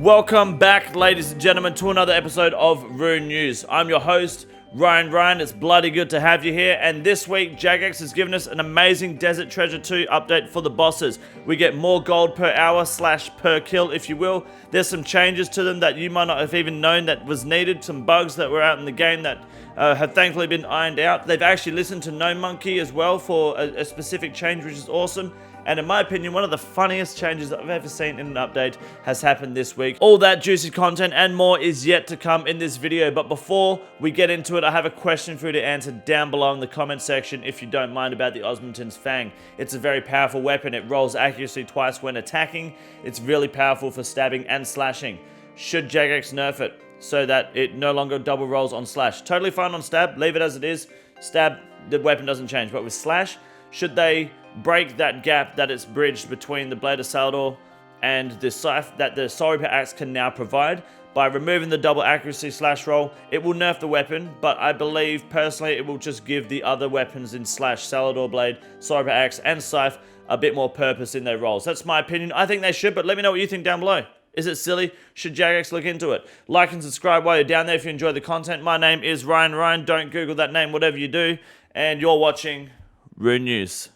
Welcome back, ladies and gentlemen, to another episode of RuneNews. I'm your host, Ryan. It's bloody good to have you here, and this week Jagex has given us an amazing Desert Treasure 2 update for the bosses. We get more gold per hour / per kill, if you will. There's some changes to them that you might not have even known that was needed, some bugs that were out in the game that have thankfully been ironed out. They've actually listened to No Monkey as well for a specific change, which is awesome. And in my opinion, one of the funniest changes I've ever seen in an update has happened this week. All that juicy content and more is yet to come in this video. But before we get into it, I have a question for you to answer down below in the comment section if you don't mind about the Osmonton's Fang. It's a very powerful weapon. It rolls accuracy twice when attacking. It's really powerful for stabbing and slashing. Should Jagex nerf it so that it no longer double rolls on slash? Totally fine on stab. Leave it as it is. Stab, the weapon doesn't change. But with slash, should they break that gap that it's bridged between the Blade of Salador and the scythe that the Sorry Axe can now provide? By removing the double accuracy slash roll, it will nerf the weapon, but I believe personally it will just give the other weapons in slash, Salador Blade, Sorry Axe and scythe a bit more purpose in their rolls. That's my opinion. I think they should, but let me know what you think down below. Is it silly? Should Jagex look into it? Like and subscribe while you're down there if you enjoy the content. My name is Ryan. Don't Google that name, whatever you do. And you're watching RuneNews.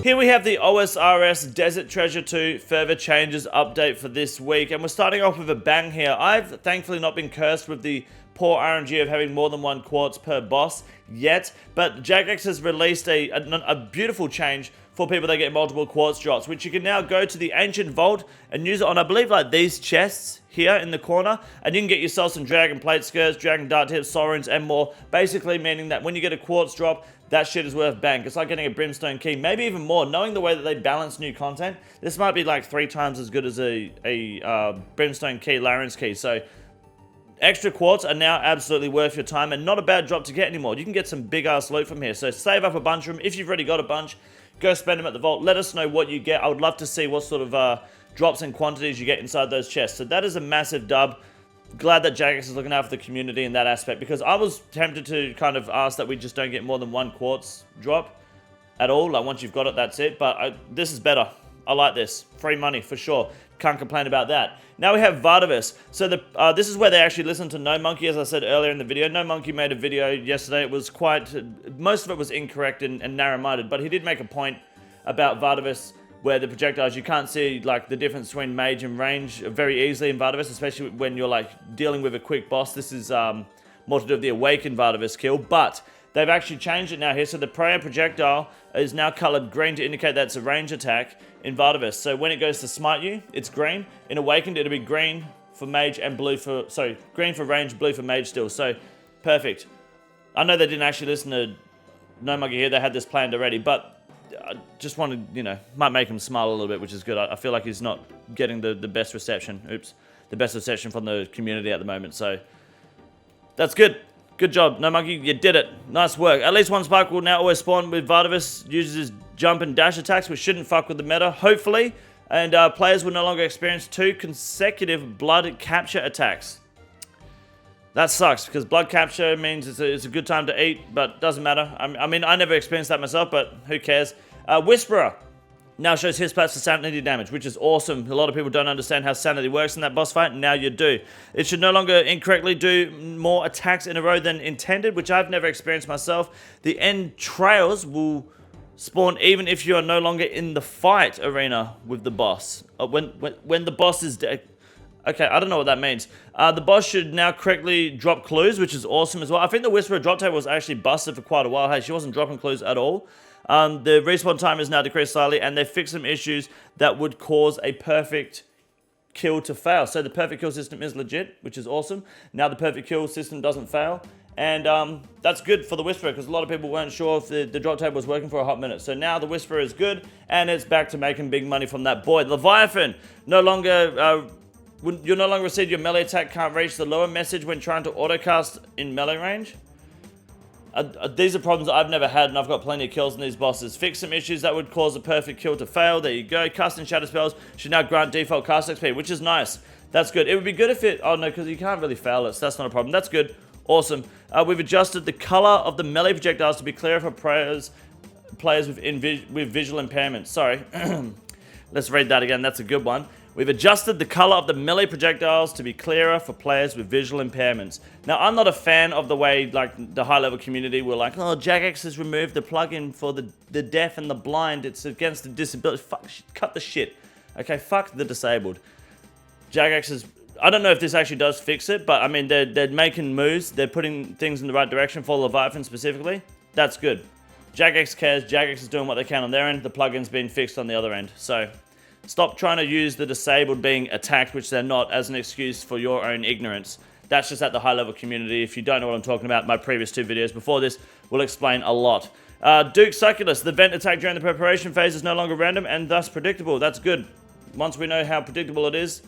Here we have the OSRS Desert Treasure 2 further changes update for this week, and we're starting off with a bang here. I've thankfully not been cursed with the poor RNG of having more than one quartz per boss yet, but Jagex has released a beautiful change for people that get multiple quartz drops, which you can now go to the Ancient Vault and use it on, I believe, like these chests here in the corner, and you can get yourself some Dragon Plate Skirts, Dragon Dart Tips, Soul Runes, and more, basically meaning that when you get a quartz drop, that shit is worth bank. It's like getting a Brimstone Key, maybe even more. Knowing the way that they balance new content, this might be like 3 times as good as a Brimstone Key, Laren's Key. So extra quartz are now absolutely worth your time and not a bad drop to get anymore. You can get some big ass loot from here. So save up a bunch of them. If you've already got a bunch, go spend them at the vault. Let us know what you get. I would love to see what sort of drops and quantities you get inside those chests. So that is a massive dub. Glad that Jagex is looking out for the community in that aspect, because I was tempted to kind of ask that we just don't get more than one quartz drop at all. Like once you've got it, that's it. But this is better. I like this. Free money for sure. Can't complain about that. Now we have Vardavis. So this is where they actually listen to No Monkey, as I said earlier in the video. No Monkey made a video yesterday. It was most of it was incorrect and narrow-minded, but he did make a point about Vardavis, where the projectiles, you can't see like the difference between mage and range very easily in Vardavis, especially when you're like dealing with a quick boss. This is more to do with the Awakened Vardavis kill, but they've actually changed it now here. So the prayer projectile is now colored green to indicate that it's a range attack in Vardavis. So when it goes to smite you, it's green. In Awakened, it'll be green for mage and blue for, sorry, green for range, blue for mage still. So perfect. I know they didn't actually listen to No Monkey here. They had this planned already, but I just wanted, you know, might make him smile a little bit, which is good. I feel like he's not getting the best reception. Oops. The best reception from the community at the moment. So that's good. Good job, No Monkey. You did it. Nice work. At least one spark will now always spawn with Vardavis. Uses his jump and dash attacks, which shouldn't fuck with the meta, hopefully. And players will no longer experience 2 consecutive blood capture attacks. That sucks, because blood capture means it's a good time to eat, but doesn't matter. I mean, I never experienced that myself, but who cares? Whisperer now shows his plats for sanity damage, which is awesome. A lot of people don't understand how sanity works in that boss fight, and now you do. It should no longer incorrectly do more attacks in a row than intended, which I've never experienced myself. The end trails will spawn even if you are no longer in the fight arena with the boss. When the boss is dead. Okay, I don't know what that means. The boss should now correctly drop clues, which is awesome as well. I think the Whisperer drop table was actually busted for quite a while. Hey, she wasn't dropping clues at all. The respawn time is now decreased slightly, and they fixed some issues that would cause a perfect kill to fail. So the perfect kill system is legit, which is awesome. Now the perfect kill system doesn't fail. And that's good for the Whisperer, because a lot of people weren't sure if the drop table was working for a hot minute. So now the Whisperer is good, and it's back to making big money from that boy. Leviathan no longer... you'll no longer receive your melee attack can't reach the lower message when trying to autocast in melee range. These are problems that I've never had, and I've got plenty of kills in these bosses. Fix some issues that would cause a perfect kill to fail. There you go. Casting shadow spells should now grant default cast XP, which is nice. That's good. It would be good if it... Oh, no, because you can't really fail it, so that's not a problem. That's good. Awesome. We've adjusted the color of the melee projectiles to be clearer for players with visual impairment. Sorry. Let's read that again. That's a good one. We've adjusted the color of the melee projectiles to be clearer for players with visual impairments. Now, I'm not a fan of the way, like, the high-level community were like, oh, Jagex has removed the plugin for the deaf and the blind. It's against the disability. Fuck, cut the shit. Okay, fuck the disabled. Jagex is... I don't know if this actually does fix it, but, I mean, they're making moves. They're putting things in the right direction for Leviathan specifically. That's good. Jagex cares. Jagex is doing what they can on their end. The plugin's been fixed on the other end. So... stop trying to use the disabled being attacked, which they're not, as an excuse for your own ignorance. That's just at the high-level community. If you don't know what I'm talking about, my previous 2 videos before this will explain a lot. Duke Succulus, the vent attack during the preparation phase is no longer random and thus predictable. That's good. Once we know how predictable it is,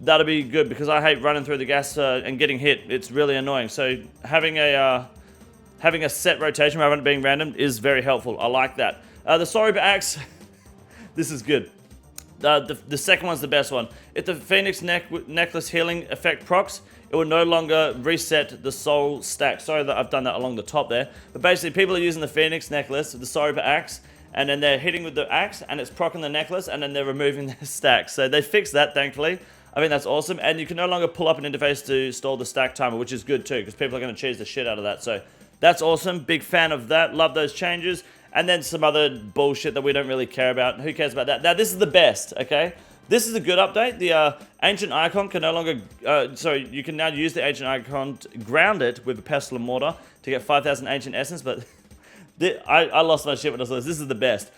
that'll be good, because I hate running through the gas and getting hit. It's really annoying. So having a set rotation rather than being random is very helpful. I like that. The Sorry Axe, this is good. The second one's the best one. If the Phoenix Necklace healing effect procs, it will no longer reset the soul stack. Sorry that I've done that along the top there. But basically, people are using the Phoenix Necklace, the Sorry Axe, and then they're hitting with the axe, and it's proccing the necklace, and then they're removing their stack. So they fixed that, thankfully. I think that's awesome. And you can no longer pull up an interface to store the stack timer, which is good too, because people are going to cheese the shit out of that. So that's awesome. Big fan of that. Love those changes. And then some other bullshit that we don't really care about. Who cares about that? Now, this is the best, okay? This is a good update. The ancient icon can no longer... you can now use the ancient icon to ground it with a pestle and mortar to get 5,000 ancient essence, but... I lost my shit when I saw this. This is the best.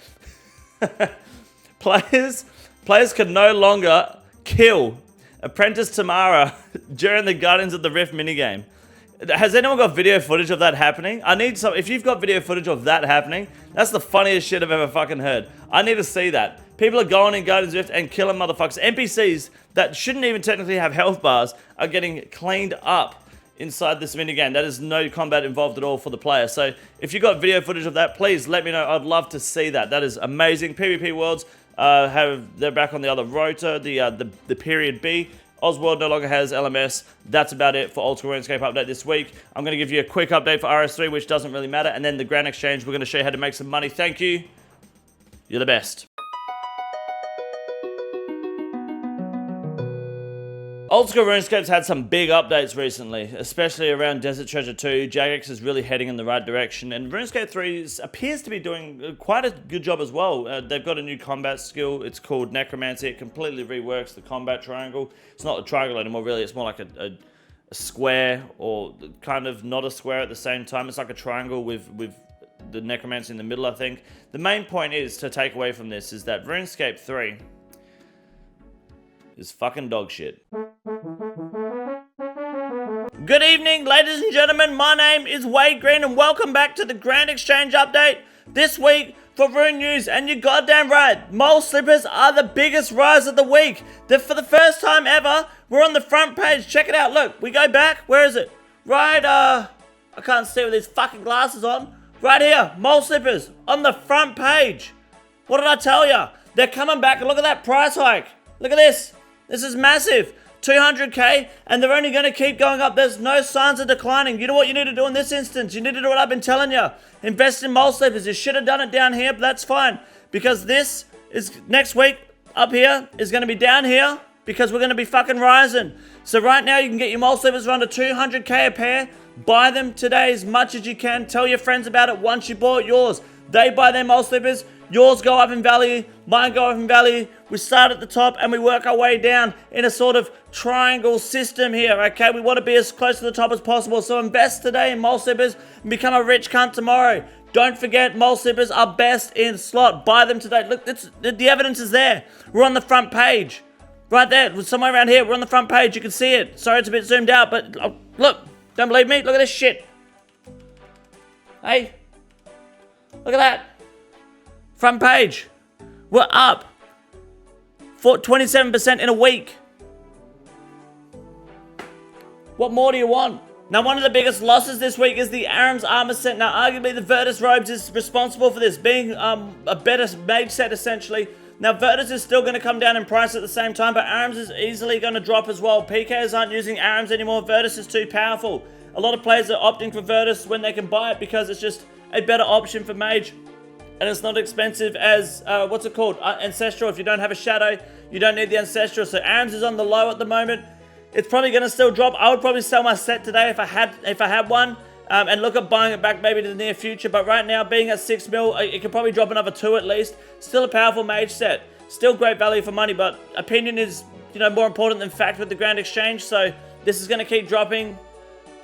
Players can no longer kill Apprentice Tamara during the Guardians of the Rift minigame. Has anyone got video footage of that happening? I need some. If you've got video footage of that happening, that's the funniest shit I've ever fucking heard. I need to see that. People are going in Guardians of the Rift and killing motherfuckers. NPCs that shouldn't even technically have health bars are getting cleaned up inside this minigame. That is no combat involved at all for the player. So if you got video footage of that, please let me know. I'd love to see that. That is amazing. PvP Worlds they're back on the other rotor, the period B. Osworld no longer has LMS. That's about it for Oldschool Runescape update this week. I'm going to give you a quick update for RS3, which doesn't really matter, and then the Grand Exchange, we're going to show you how to make some money. Thank you. You're the best. Oldschool Runescape's had some big updates recently, especially around Desert Treasure 2. Jagex is really heading in the right direction, and RuneScape 3 appears to be doing quite a good job as well. They've got a new combat skill. It's called Necromancy. It completely reworks the combat triangle. It's not a triangle anymore, really. It's more like a square, or kind of not a square at the same time. It's like a triangle with the Necromancy in the middle, I think. The main point is to take away from this is that RuneScape 3 is fucking dog shit. Good evening, ladies and gentlemen. My name is Wade Green, and welcome back to the Grand Exchange update this week for RuneNews. And you're goddamn right, mole slippers are the biggest rise of the week. For the first time ever, we're on the front page. Check it out. Look, we go back. Where is it? Right, I can't see with these fucking glasses on. Right here, mole slippers on the front page. What did I tell you? They're coming back, and look at that price hike. Look at this. This is massive. 200k, and they're only going to keep going up. There's no signs of declining. You know what you need to do in this instance? You need to do what I've been telling you. Invest in mole slippers. You should have done it down here, but that's fine. Because this is next week up here is going to be down here, because we're going to be fucking rising. So right now you can get your mole slippers for under 200k a pair. Buy them today as much as you can. Tell your friends about it once you bought yours. They buy their mole slippers. Yours go up in value, mine go up in value. We start at the top and we work our way down in a sort of triangle system here, okay? We want to be as close to the top as possible. So invest today in mole slippers and become a rich cunt tomorrow. Don't forget, mole slippers are best in slot. Buy them today. Look, the evidence is there. We're on the front page. Right there, somewhere around here, we're on the front page. You can see it. Sorry it's a bit zoomed out, but look, don't believe me? Look at this shit. Hey, look at that. Front page. We're up for 27% in a week. What more do you want? Now, one of the biggest losses this week is the Aram's armor set. Now, arguably, the Virtus robes is responsible for this, being a better mage set, essentially. Now, Virtus is still going to come down in price at the same time, but Aram's is easily going to drop as well. PKs aren't using Aram's anymore. Virtus is too powerful. A lot of players are opting for Virtus when they can buy it because it's just a better option for mage. and it's not expensive as, what's it called? Ancestral. If you don't have a shadow, you don't need the Ancestral. So ARMS is on the low at the moment. It's probably going to still drop. I would probably sell my set today if I had one. And look at buying it back maybe to the near future. But right now, being at 6 mil, it could probably drop another 2 at least. Still a powerful mage set. Still great value for money, but opinion is, you know, more important than fact with the Grand Exchange. So this is going to keep dropping.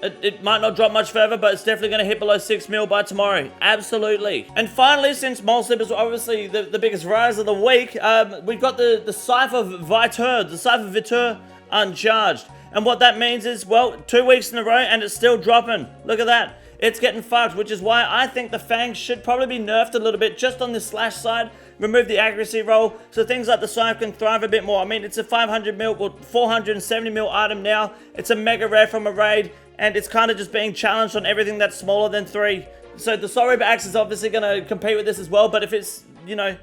It might not drop much further, but it's definitely going to hit below 6 mil by tomorrow. Absolutely. And finally, since Mole Slippers were obviously the biggest rise of the week, we've got the Cypher Viteur, the Cypher Viteur uncharged. And what that means is, well, 2 weeks in a row and it's still dropping. Look at that. It's getting fucked, which is why I think the Fangs should probably be nerfed a little bit just on the slash side. Remove the accuracy roll so things like the Scythe can thrive a bit more. I mean, it's a 500 mil or 470 mil item now. It's a mega rare from a raid, and it's kind of just being challenged on everything that's smaller than 3. So the Soul Reaper Axe is obviously going to compete with this as well, but if it's, you know,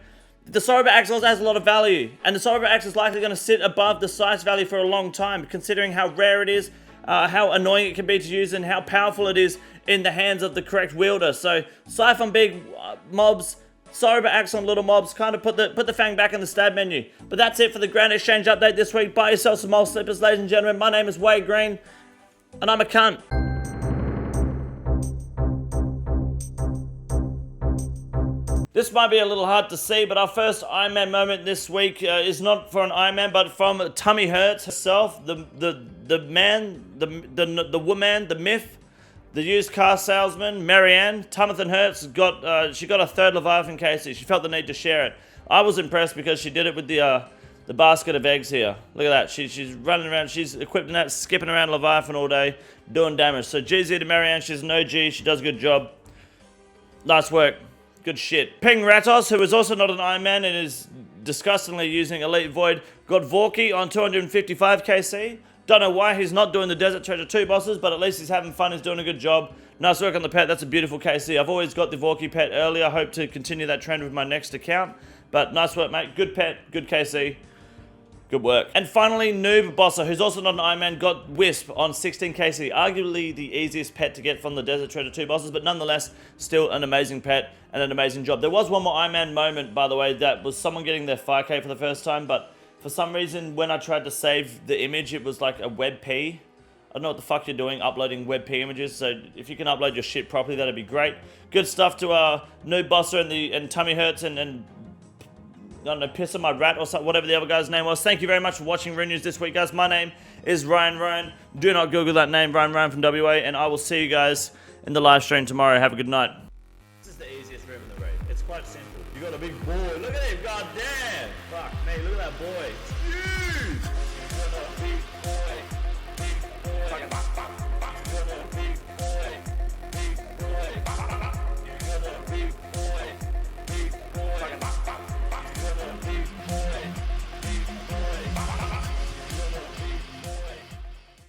the Soul Reaper Axe also has a lot of value, and the Soul Reaper Axe is likely going to sit above the Scythe's value for a long time, considering how rare it is, how annoying it can be to use, and how powerful it is in the hands of the correct wielder. So Scythe on big mobs, Soul Reaper Axe on little mobs, kind of put the Fang back in the stab menu. But that's it for the Grand Exchange update this week. Buy yourself some Mole Slippers, ladies and gentlemen. My name is Wade Green, and I'm a cunt. This might be a little hard to see, but our first Ironman moment this week is not for an Ironman, but from Tummy Hurts herself, the man, the woman, the myth, the used car salesman, Marianne. Tummy Hurts got she got a 3rd Leviathan KC. She felt the need to share it. I was impressed because she did it with the basket of eggs here. Look at that. She's running around. She's equipped in that, skipping around Leviathan all day, doing damage. So GZ to Marianne. She's an OG. She does a good job. Nice work. Good shit. Ping Ratos, who is also not an Ironman and is disgustingly using Elite Void, got Vorky on 255 KC. Don't know why he's not doing the Desert Treasure 2 bosses, but at least he's having fun. He's doing a good job. Nice work on the pet. That's a beautiful KC. I've always got the Vorky pet early. I hope to continue that trend with my next account. But nice work, mate. Good pet. Good KC. Good work. And finally, Noob Bosser, who's also not an Ironman, got Wisp on 16 KC. Arguably the easiest pet to get from the Desert Treasure 2 bosses, but nonetheless, still an amazing pet and an amazing job. There was one more Ironman moment, by the way, that was someone getting their 5K for the first time, but for some reason, when I tried to save the image, it was like a WebP. I don't know what the fuck you're doing, uploading WebP images, so if you can upload your shit properly, that'd be great. Good stuff to Noob Bosser and Tummy Hurts and I don't know, Piss on My Rat or something, whatever the other guy's name was. Thank you very much for watching RuneNews this week, guys. My name is Ryan. Do not Google that name, Ryan from WA, and I will see you guys in the live stream tomorrow. Have a good night. This is the easiest room in the raid. It's quite simple. You got a big boy. Look at him. God damn. Fuck me. Look at that boy. It's huge. You got a big boy.